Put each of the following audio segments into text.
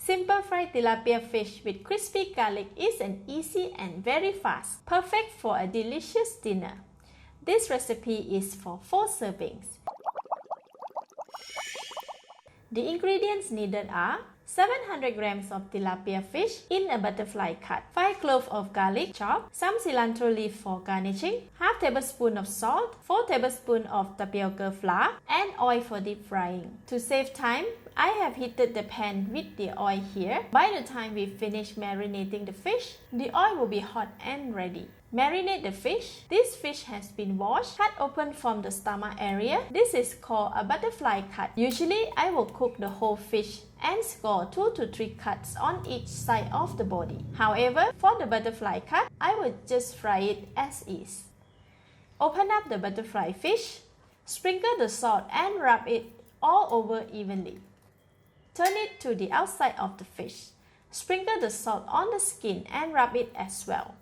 Simple fried tilapia fish with crispy garlic is an easy and very fast, perfect for a delicious dinner. This recipe is for 4 servings. The ingredients needed are 700 grams of tilapia fish in a butterfly cut, 5 cloves of garlic chopped, some cilantro leaf for garnishing, half tablespoon of salt, 4 tablespoons of tapioca flour, and oil for deep frying. To save time, I have heated the pan with the oil here. By the time we finish marinating the fish, the oil will be hot and ready. Marinate the fish. This fish has been washed, cut open from the stomach area. This is called a butterfly cut. Usually, I will cook the whole fish and score 2 to 3 cuts on each side of the body. However, for the butterfly cut, I will just fry it as is. Open up the butterfly fish, sprinkle the salt and rub it all over evenly. Turn it to the outside of the fish. Sprinkle the salt on the skin and rub it as well.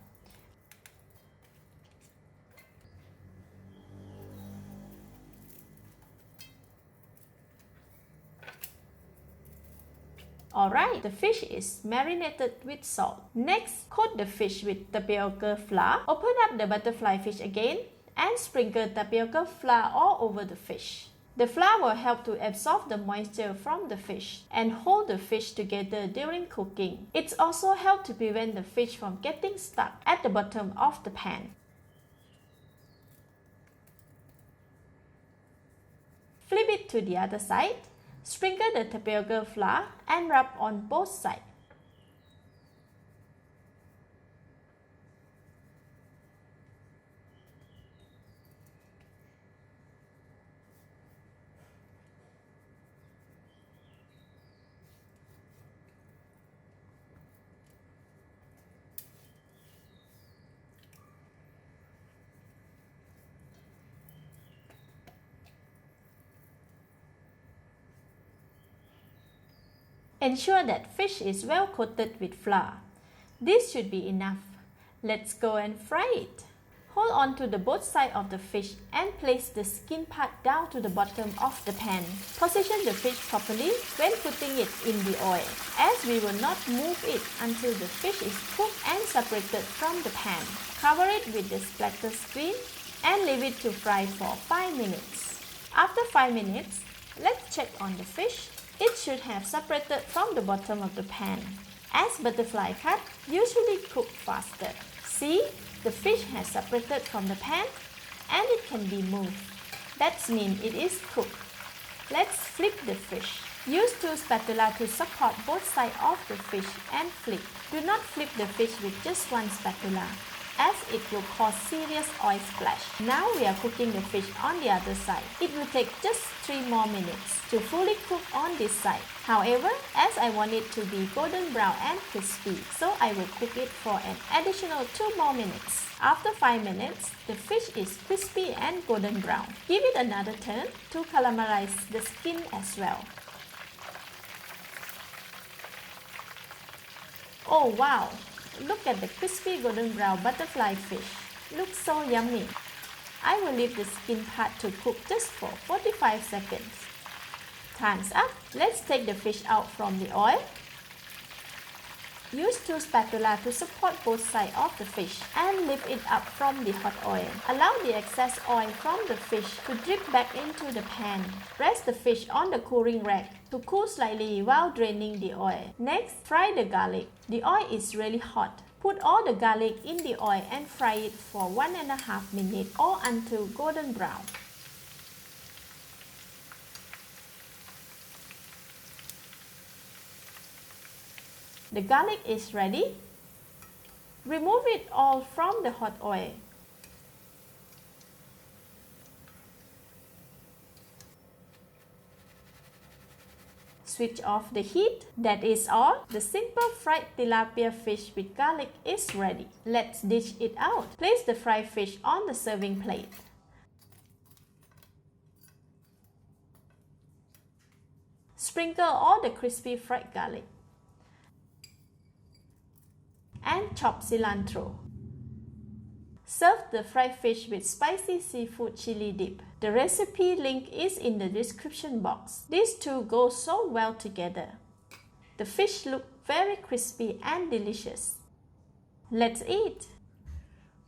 Alright, the fish is marinated with salt. Next, coat the fish with tapioca flour. Open up the butterfly fish again and sprinkle tapioca flour all over the fish. The flour will help to absorb the moisture from the fish and hold the fish together during cooking. It also helps to prevent the fish from getting stuck at the bottom of the pan. Flip it to the other side. Sprinkle the tapioca flour and rub on both sides. Ensure that fish is well coated with flour. This should be enough. Let's go and fry it. Hold on to the both sides of the fish and place the skin part down to the bottom of the pan. Position the fish properly when putting it in the oil, as we will not move it until the fish is cooked and separated from the pan. Cover it with the splatter screen and leave it to fry for 5 minutes. After 5 minutes, let's check on the fish. It should have separated from the bottom of the pan, as butterfly cut usually cook faster. See, the fish has separated from the pan and it can be moved. That means it is cooked. Let's flip the fish. Use 2 spatulas to support both sides of the fish and flip. Do not flip the fish with just 1 spatula, as it will cause serious oil splash. Now we are cooking the fish on the other side. It will take just 3 more minutes to fully cook on this side. However, as I want it to be golden brown and crispy, so I will cook it for an additional 2 more minutes. After 5 minutes, the fish is crispy and golden brown. Give it another turn to caramelize the skin as well. Oh wow! Look at the crispy golden brown butterfly fish. Looks so yummy. I will leave the skin part to cook just for 45 seconds. Time's up. Let's take the fish out from the oil. Use 2 spatulas to support both sides of the fish and lift it up from the hot oil. Allow the excess oil from the fish to drip back into the pan. Rest the fish on the cooling rack to cool slightly while draining the oil. Next, fry the garlic. The oil is really hot. Put all the garlic in the oil and fry it for 1.5 minutes or until golden brown. The garlic is ready. Remove it all from the hot oil. Switch off the heat. That is all. The simple fried tilapia fish with garlic is ready. Let's dish it out. Place the fried fish on the serving plate. Sprinkle all the crispy fried garlic and chop cilantro. Serve the fried fish with spicy seafood chili dip. The recipe link is in the description box. These two go so well together. The fish look very crispy and delicious. Let's eat.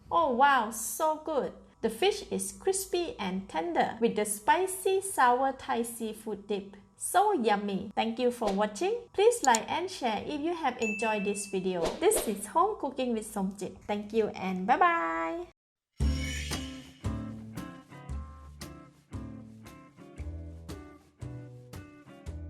Oh wow, so good. The fish is crispy and tender with the spicy sour Thai seafood dip. So yummy. Thank you for watching. Please like and share if you have enjoyed this video. This is Home Cooking with Somjit. Thank you and bye bye.